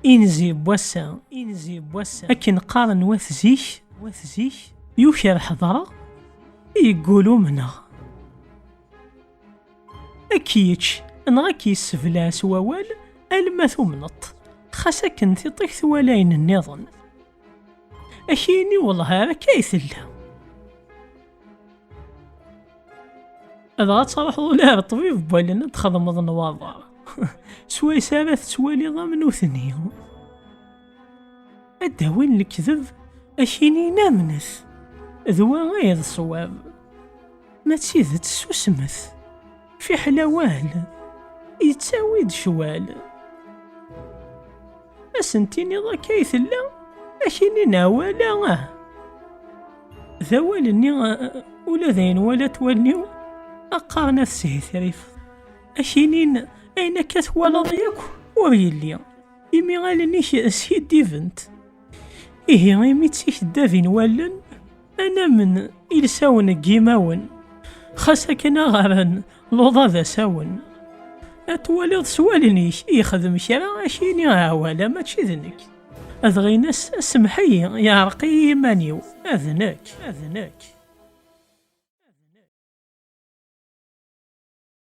إنزي بوسا أكن قارن وثزيش يوكر حضرة يقولوا منا أكيتش نغاكي السفلاس ووال الماثو منط خاصة كنتي طيك ثوالين النظام أكيني والله هذا كيثلا إذا تروحوا لها الطبيب بوالنا تخدم النواظر سواي ثلاث سوالي ضامن وثنين الدواء الكذب أكيني نامنث ذوا غير الصواب ما تسيد تسوسمث في حلاوال يتساويد شوال أسنتيني ضا كيثلا أكيني ناوالا ذوالني ولا ذين ولا تولنيو أقارنا السيثريف أكينين أين كثوالا ضياك وريلي إمي غالني سيد ديفنت إيه إمي تسيح دافين والن أنا من إلساون قيماون خاصة كنا غارن لوضا ذا ساون أتواليض سوالنيش يخدم شرا أشيني عاوالا ما تشذنك أذغي ناس سمحي يا رقي مانيو أذنك